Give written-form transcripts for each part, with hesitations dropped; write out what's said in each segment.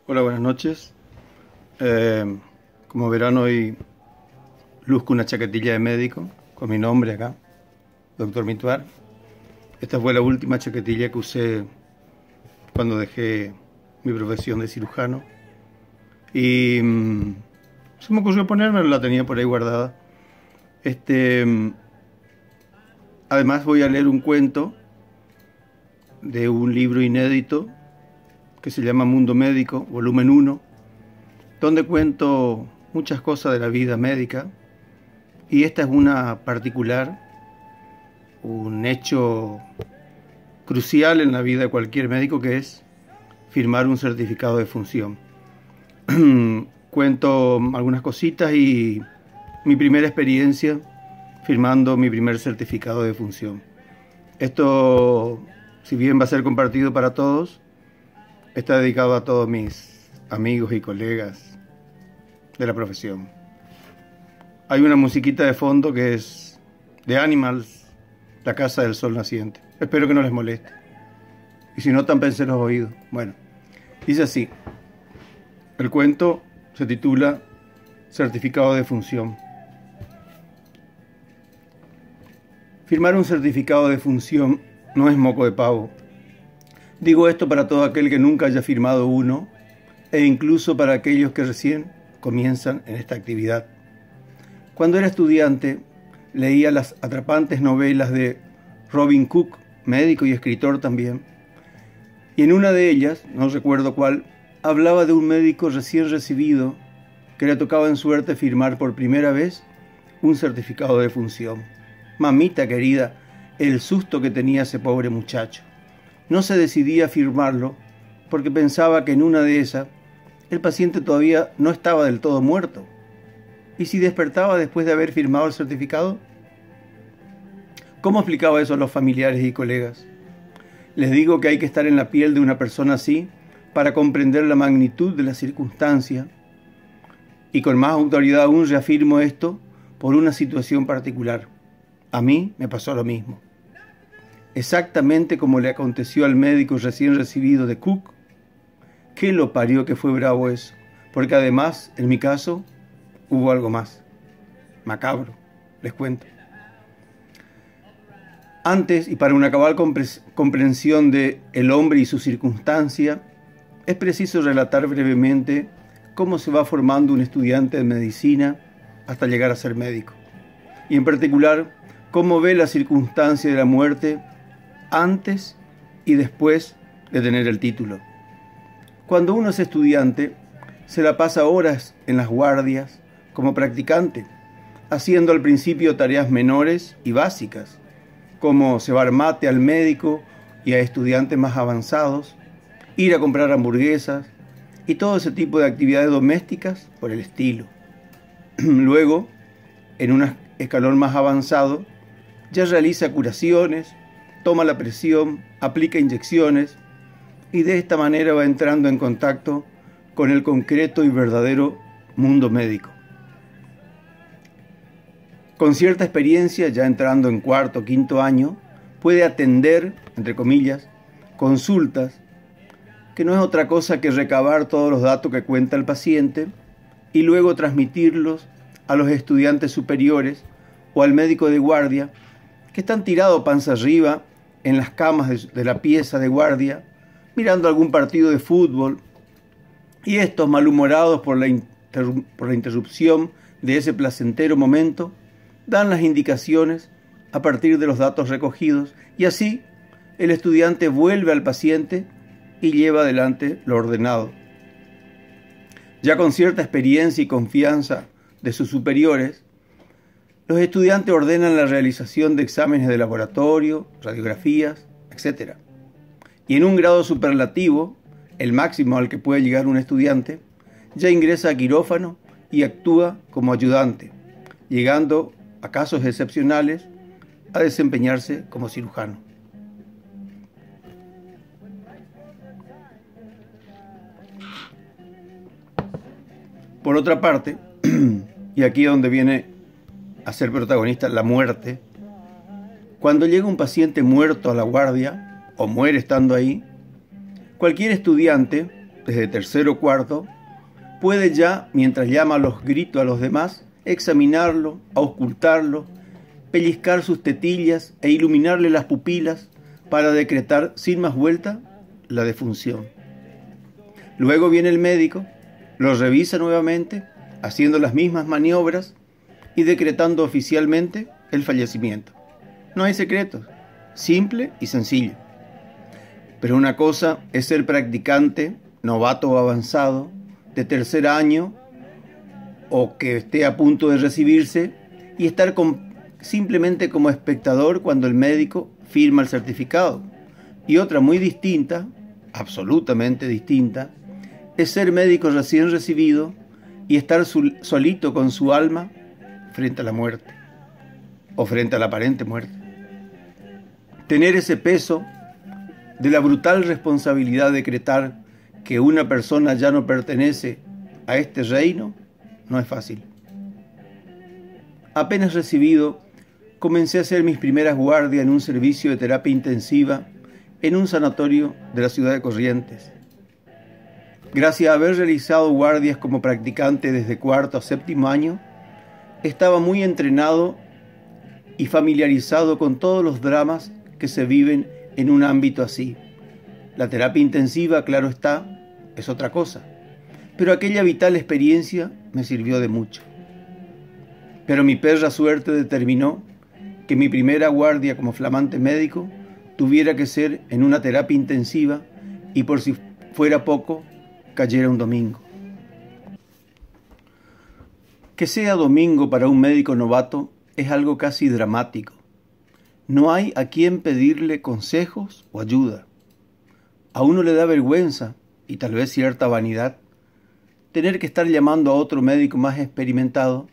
Hola, buenas noches. Como verán, hoy luzco una chaquetilla de médico con mi nombre acá, Doctor Mituar. Esta fue la última chaquetilla que usé cuando dejé mi profesión de cirujano. Y se me ocurrió ponérmela, la tenía por ahí guardada. Además voy a leer un cuento de un libro inédito que se llama Mundo Médico, volumen 1, donde cuento muchas cosas de la vida médica, y esta es una particular, un hecho crucial en la vida de cualquier médico, que es firmar un certificado de función. Cuento algunas cositas y mi primera experiencia firmando mi primer certificado de función. Esto, si bien va a ser compartido para todos, está dedicado a todos mis amigos y colegas de la profesión. Hay una musiquita de fondo que es de Animals, La Casa del Sol Naciente. Espero que no les moleste. Y si no, tápense los oídos. Bueno, dice así. El cuento se titula Certificado de función. Firmar un certificado de función no es moco de pavo. Digo esto para todo aquel que nunca haya firmado uno, e incluso para aquellos que recién comienzan en esta actividad. Cuando era estudiante, leía las atrapantes novelas de Robin Cook, médico y escritor también, y en una de ellas, no recuerdo cuál, hablaba de un médico recién recibido que le tocaba en suerte firmar por primera vez un certificado de función. Mamita querida, el susto que tenía ese pobre muchacho. No se decidía a firmarlo porque pensaba que en una de esas el paciente todavía no estaba del todo muerto. ¿Y si despertaba después de haber firmado el certificado? ¿Cómo explicaba eso a los familiares y colegas? Les digo que hay que estar en la piel de una persona así para comprender la magnitud de la circunstancia, y con más autoridad aún reafirmo esto por una situación particular. A mí me pasó lo mismo. Exactamente como le aconteció al médico recién recibido de Cook. Qué lo parió que fue bravo eso, porque además, en mi caso, hubo algo más. Macabro, les cuento. Antes, y para una cabal comprensión de el hombre y su circunstancia, es preciso relatar brevemente cómo se va formando un estudiante de medicina hasta llegar a ser médico. Y en particular, cómo ve la circunstancia de la muerte antes y después de tener el título. Cuando uno es estudiante, se la pasa horas en las guardias como practicante, haciendo al principio tareas menores y básicas, como cebar mate al médico y a estudiantes más avanzados, ir a comprar hamburguesas y todo ese tipo de actividades domésticas por el estilo. Luego, en un escalón más avanzado, ya realiza curaciones, toma la presión, aplica inyecciones y de esta manera va entrando en contacto con el concreto y verdadero mundo médico. Con cierta experiencia, ya entrando en cuarto o quinto año, puede atender, entre comillas, consultas, que no es otra cosa que recabar todos los datos que cuenta el paciente y luego transmitirlos a los estudiantes superiores o al médico de guardia, que están tirados panza arriba en las camas de la pieza de guardia, mirando algún partido de fútbol, y estos, malhumorados por la interrupción de ese placentero momento, dan las indicaciones a partir de los datos recogidos, y así el estudiante vuelve al paciente y lleva adelante lo ordenado. Ya con cierta experiencia y confianza de sus superiores, los estudiantes ordenan la realización de exámenes de laboratorio, radiografías, etc. Y en un grado superlativo, el máximo al que puede llegar un estudiante, ya ingresa a quirófano y actúa como ayudante, llegando, a casos excepcionales, a desempeñarse como cirujano. Por otra parte, y aquí es donde viene a ser protagonista la muerte, cuando llega un paciente muerto a la guardia, o muere estando ahí, cualquier estudiante desde tercero o cuarto, puede ya, mientras llama a los gritos a los demás, examinarlo, auscultarlo, pellizcar sus tetillas e iluminarle las pupilas para decretar sin más vuelta la defunción. Luego viene el médico, lo revisa nuevamente, haciendo las mismas maniobras y decretando oficialmente el fallecimiento. No hay secretos, simple y sencillo. Pero una cosa es ser practicante, novato o avanzado, de tercer año o que esté a punto de recibirse y estar simplemente como espectador cuando el médico firma el certificado. Y otra muy distinta, absolutamente distinta, es ser médico recién recibido y estar solito con su alma frente a la muerte o frente a la aparente muerte. Tener ese peso de la brutal responsabilidad de decretar que una persona ya no pertenece a este reino no es fácil. Apenas recibido, comencé a hacer mis primeras guardias en un servicio de terapia intensiva en un sanatorio de la ciudad de Corrientes. Gracias a haber realizado guardias como practicante desde cuarto a séptimo año, estaba muy entrenado y familiarizado con todos los dramas que se viven en un ámbito así. La terapia intensiva, claro está, es otra cosa, pero aquella vital experiencia me sirvió de mucho. Pero mi perra suerte determinó que mi primera guardia como flamante médico tuviera que ser en una terapia intensiva y por si fuera poco, cayera un domingo. Que sea domingo para un médico novato es algo casi dramático. No hay a quien pedirle consejos o ayuda. A uno le da vergüenza y tal vez cierta vanidad tener que estar llamando a otro médico más experimentado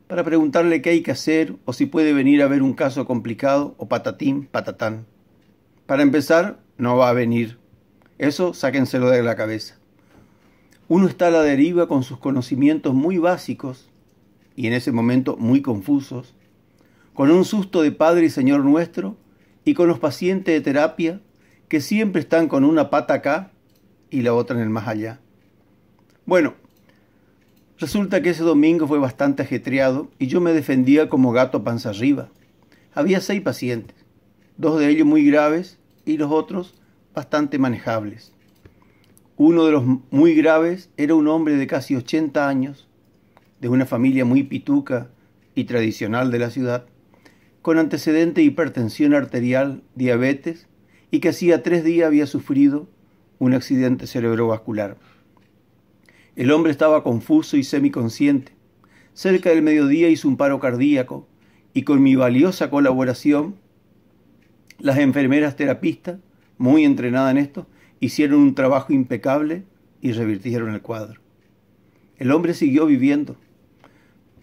para preguntarle qué hay que hacer o si puede venir a ver un caso complicado o patatín, patatán. Para empezar, no va a venir. Eso sáquenselo de la cabeza. Uno está a la deriva con sus conocimientos muy básicos y en ese momento muy confusos, con un susto de Padre y Señor nuestro y con los pacientes de terapia que siempre están con una pata acá y la otra en el más allá. Bueno, resulta que ese domingo fue bastante ajetreado y yo me defendía como gato panza arriba. Había 6 pacientes, 2 de ellos muy graves y los otros bastante manejables. Uno de los muy graves era un hombre de casi 80 años, de una familia muy pituca y tradicional de la ciudad, con antecedente de hipertensión arterial, diabetes, y que hacía 3 días había sufrido un accidente cerebrovascular. El hombre estaba confuso y semiconsciente. Cerca del mediodía hizo un paro cardíaco y con mi valiosa colaboración, las enfermeras terapistas, muy entrenadas en esto, hicieron un trabajo impecable y revirtieron el cuadro. El hombre siguió viviendo,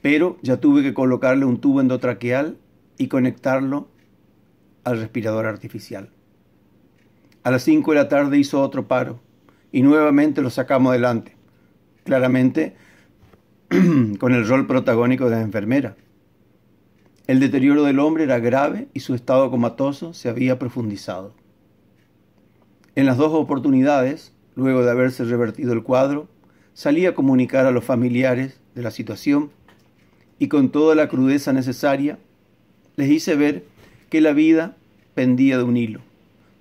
pero ya tuve que colocarle un tubo endotraqueal y conectarlo al respirador artificial. A las 5 de la tarde hizo otro paro y nuevamente lo sacamos adelante, claramente con el rol protagónico de la enfermera. El deterioro del hombre era grave y su estado comatoso se había profundizado. En las 2 oportunidades, luego de haberse revertido el cuadro, salí a comunicar a los familiares de la situación y con toda la crudeza necesaria les hice ver que la vida pendía de un hilo.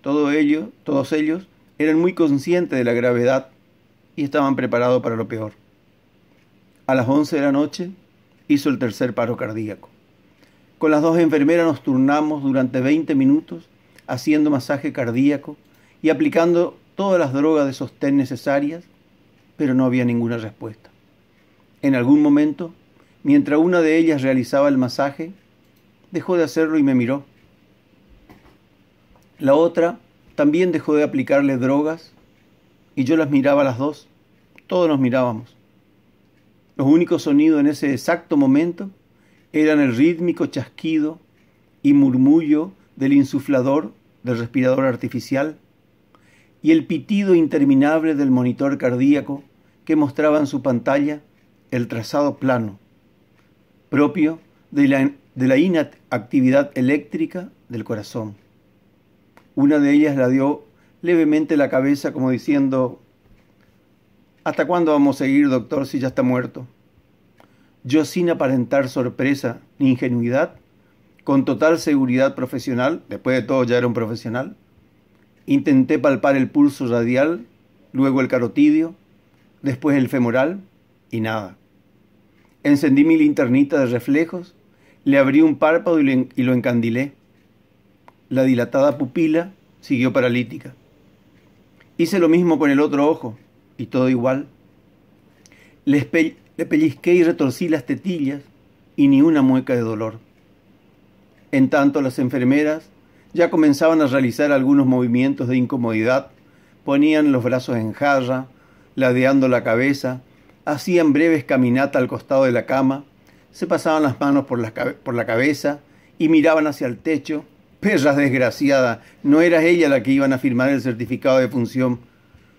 Todos ellos eran muy conscientes de la gravedad y estaban preparados para lo peor. A las 11 de la noche hizo el tercer paro cardíaco. Con las 2 enfermeras nos turnamos durante 20 minutos haciendo masaje cardíaco y aplicando todas las drogas de sostén necesarias, pero no había ninguna respuesta. En algún momento, mientras una de ellas realizaba el masaje, dejó de hacerlo y me miró. La otra también dejó de aplicarle drogas y yo las miraba a las 2. Todos nos mirábamos. Los únicos sonidos en ese exacto momento eran el rítmico chasquido y murmullo del insuflador del respirador artificial y el pitido interminable del monitor cardíaco que mostraba en su pantalla el trazado plano, propio de la inactividad eléctrica del corazón. Una de ellas la dio levemente la cabeza como diciendo: ¿Hasta cuándo vamos a seguir, doctor, si ya está muerto? Yo, sin aparentar sorpresa ni ingenuidad, con total seguridad profesional, después de todo ya era un profesional, intenté palpar el pulso radial, luego el carotidio, después el femoral, y nada. Encendí mi linternita de reflejos, le abrí un párpado y lo encandilé. La dilatada pupila siguió paralítica. Hice lo mismo con el otro ojo, y todo igual. Le pellizqué y retorcí las tetillas, y ni una mueca de dolor. En tanto, las enfermeras ya comenzaban a realizar algunos movimientos de incomodidad, ponían los brazos en jarra, ladeando la cabeza, hacían breves caminatas al costado de la cama, se pasaban las manos por la cabeza y miraban hacia el techo. Perras desgraciadas, no era ella la que iban a firmar el certificado de función.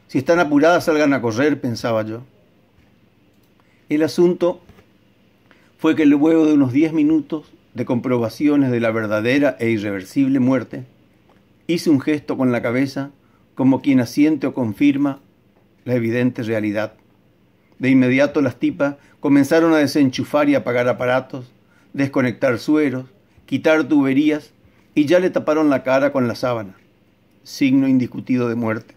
Si están apuradas, salgan a correr, pensaba yo. El asunto fue que luego de unos 10 minutos de comprobaciones de la verdadera e irreversible muerte, hice un gesto con la cabeza como quien asiente o confirma la evidente realidad. De inmediato las tipas comenzaron a desenchufar y apagar aparatos, desconectar sueros, quitar tuberías y ya le taparon la cara con la sábana, signo indiscutido de muerte.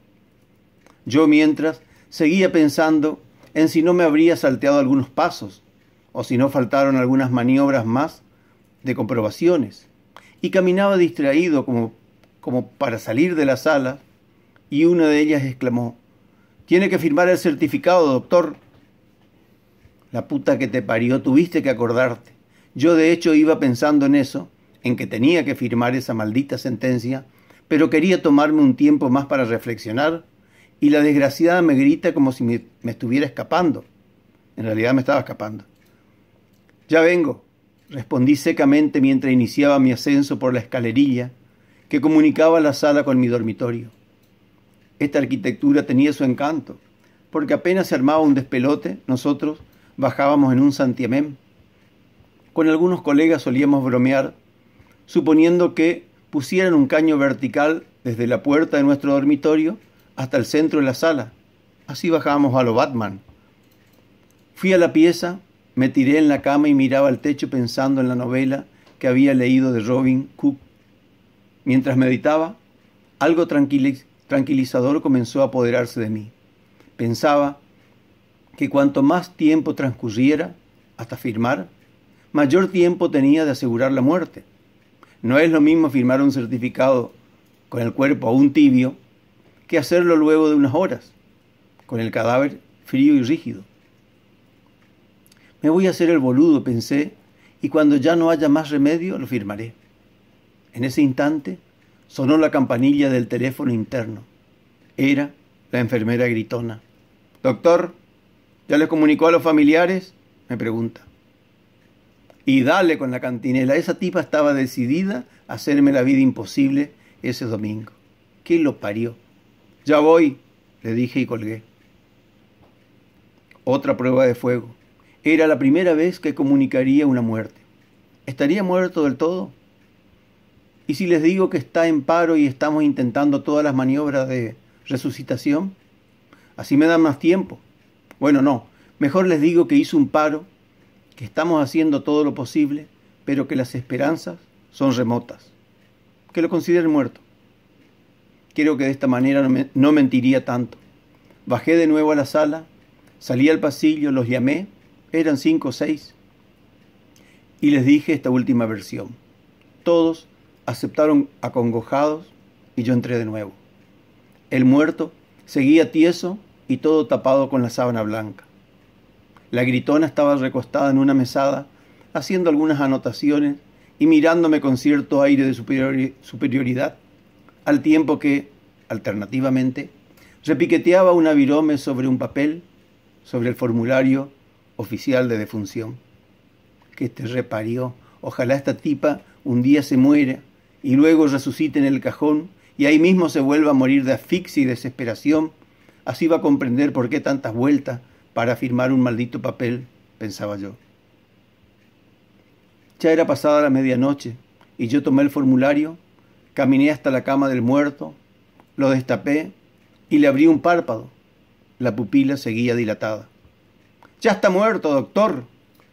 Yo, mientras, seguía pensando en si no me habría salteado algunos pasos o si no faltaron algunas maniobras más de comprobaciones, y caminaba distraído como para salir de la sala, y una de ellas exclamó: «Tiene que firmar el certificado, doctor». La puta que te parió, tuviste que acordarte. Yo de hecho iba pensando en eso, en que tenía que firmar esa maldita sentencia, pero quería tomarme un tiempo más para reflexionar, y la desgraciada me grita como si me estuviera escapando. En realidad me estaba escapando. «Ya vengo», respondí secamente mientras iniciaba mi ascenso por la escalerilla que comunicaba la sala con mi dormitorio. Esta arquitectura tenía su encanto, porque apenas se armaba un despelote, nosotros bajábamos en un santiamén. Con algunos colegas solíamos bromear, suponiendo que pusieran un caño vertical desde la puerta de nuestro dormitorio hasta el centro de la sala. Así bajábamos a lo Batman. Fui a la pieza, me tiré en la cama y miraba al techo pensando en la novela que había leído de Robin Cook. Mientras meditaba, algo tranquilizador comenzó a apoderarse de mí. Pensaba que cuanto más tiempo transcurriera hasta firmar, mayor tiempo tenía de asegurar la muerte. No es lo mismo firmar un certificado con el cuerpo aún tibio que hacerlo luego de unas horas, con el cadáver frío y rígido. Me voy a hacer el boludo, pensé, y cuando ya no haya más remedio, lo firmaré. En ese instante sonó la campanilla del teléfono interno. Era la enfermera gritona. «Doctor, ¿ya les comunicó a los familiares?», me pregunta. Y dale con la cantinela. Esa tipa estaba decidida a hacerme la vida imposible ese domingo. ¿Qué lo parió? «Ya voy», le dije y colgué. Otra prueba de fuego. Era la primera vez que comunicaría una muerte. ¿Estaría muerto del todo? ¿Y si les digo que está en paro y estamos intentando todas las maniobras de resucitación? Así me dan más tiempo. Bueno, no. Mejor les digo que hizo un paro, que estamos haciendo todo lo posible, pero que las esperanzas son remotas. Que lo consideren muerto. Creo que de esta manera no mentiría tanto. Bajé de nuevo a la sala, salí al pasillo, los llamé, eran 5 o 6, y les dije esta última versión. Todos aceptaron acongojados y yo entré de nuevo. El muerto seguía tieso y todo tapado con la sábana blanca. La gritona estaba recostada en una mesada, haciendo algunas anotaciones y mirándome con cierto aire de superioridad, al tiempo que, alternativamente, repiqueteaba una virome sobre un papel, sobre el formulario oficial de defunción. Que te reparió. Ojalá esta tipa un día se muera y luego resucite en el cajón y ahí mismo se vuelva a morir de asfixia y desesperación. Así va a comprender por qué tantas vueltas para firmar un maldito papel, pensaba yo. Ya era pasada la medianoche y yo tomé el formulario, caminé hasta la cama del muerto, lo destapé y le abrí un párpado. La pupila seguía dilatada. «¡Ya está muerto, doctor!»,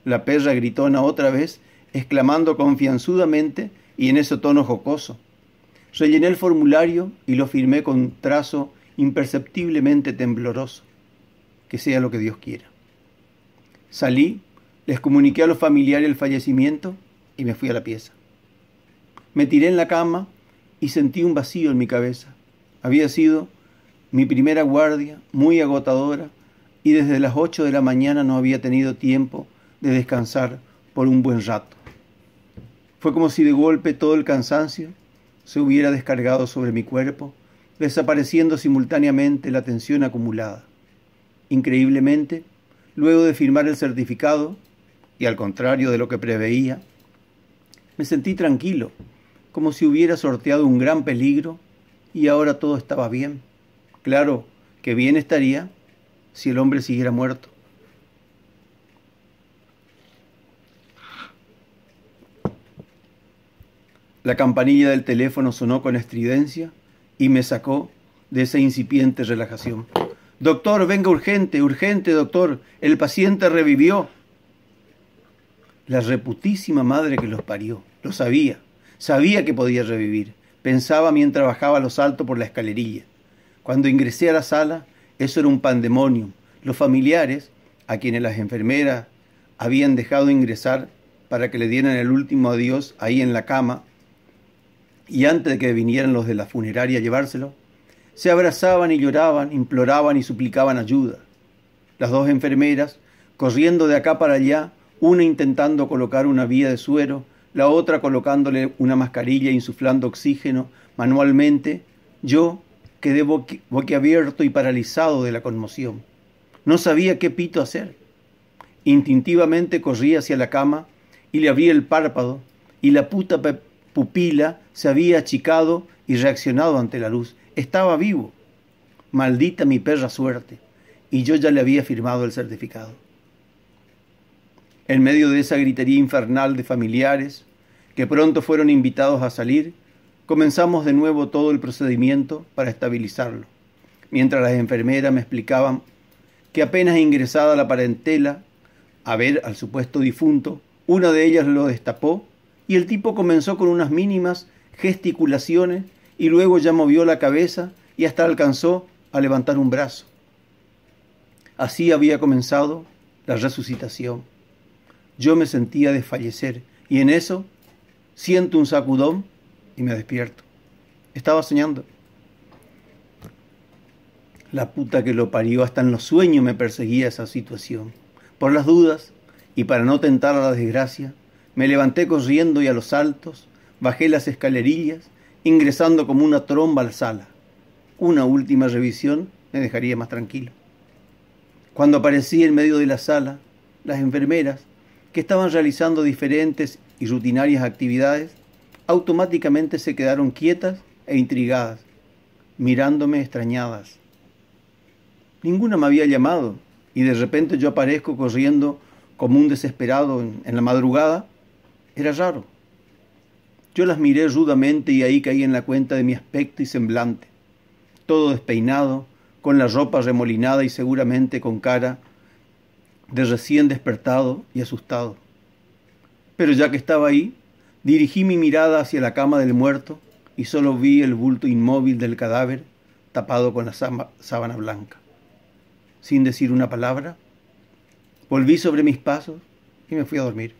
la perra gritona otra vez, exclamando confianzudamente y en ese tono jocoso. Rellené el formulario y lo firmé con trazo imperceptiblemente tembloroso. Que sea lo que Dios quiera. Salí, les comuniqué a los familiares el fallecimiento y me fui a la pieza. Me tiré en la cama y sentí un vacío en mi cabeza. Había sido mi primera guardia, muy agotadora, y desde las 8 de la mañana no había tenido tiempo de descansar por un buen rato. Fue como si de golpe todo el cansancio se hubiera descargado sobre mi cuerpo, desapareciendo simultáneamente la tensión acumulada. Increíblemente, luego de firmar el certificado, y al contrario de lo que preveía, me sentí tranquilo, como si hubiera sorteado un gran peligro y ahora todo estaba bien. Claro que bien estaría si el hombre siguiera muerto. La campanilla del teléfono sonó con estridencia y me sacó de esa incipiente relajación. «Doctor, venga urgente, urgente, doctor, el paciente revivió». La reputísima madre que los parió, lo sabía, sabía que podía revivir, pensaba mientras bajaba los saltos por la escalerilla. Cuando ingresé a la sala, eso era un pandemonium. Los familiares, a quienes las enfermeras habían dejado ingresar para que le dieran el último adiós ahí en la cama, y antes de que vinieran los de la funeraria a llevárselo, se abrazaban y lloraban, imploraban y suplicaban ayuda. Las dos enfermeras, corriendo de acá para allá, una intentando colocar una vía de suero, la otra colocándole una mascarilla e insuflando oxígeno manualmente, yo quedé boquiabierto y paralizado de la conmoción. No sabía qué pito hacer. Instintivamente corrí hacia la cama y le abrí el párpado, y la puta pupila se había achicado y reaccionado ante la luz. Estaba vivo. Maldita mi perra suerte. Y yo ya le había firmado el certificado. En medio de esa gritería infernal de familiares, que pronto fueron invitados a salir, comenzamos de nuevo todo el procedimiento para estabilizarlo, mientras las enfermeras me explicaban que apenas ingresada la parentela a ver al supuesto difunto, una de ellas lo destapó y el tipo comenzó con unas mínimas gesticulaciones y luego ya movió la cabeza y hasta alcanzó a levantar un brazo. Así había comenzado la resucitación. Yo me sentía desfallecer y en eso siento un sacudón y me despierto. Estaba soñando. La puta que lo parió, hasta en los sueños me perseguía esa situación. Por las dudas y para no tentar a la desgracia, me levanté corriendo y a los saltos, bajé las escalerillas, ingresando como una tromba a la sala. Una última revisión me dejaría más tranquilo. Cuando aparecí en medio de la sala, las enfermeras, que estaban realizando diferentes y rutinarias actividades, automáticamente se quedaron quietas e intrigadas, mirándome extrañadas. Ninguna me había llamado y de repente yo aparezco corriendo como un desesperado en la madrugada. Era raro. Yo las miré rudamente y ahí caí en la cuenta de mi aspecto y semblante, todo despeinado, con la ropa remolinada y seguramente con cara de recién despertado y asustado. Pero ya que estaba ahí, dirigí mi mirada hacia la cama del muerto y solo vi el bulto inmóvil del cadáver tapado con la sábana blanca. Sin decir una palabra, volví sobre mis pasos y me fui a dormir.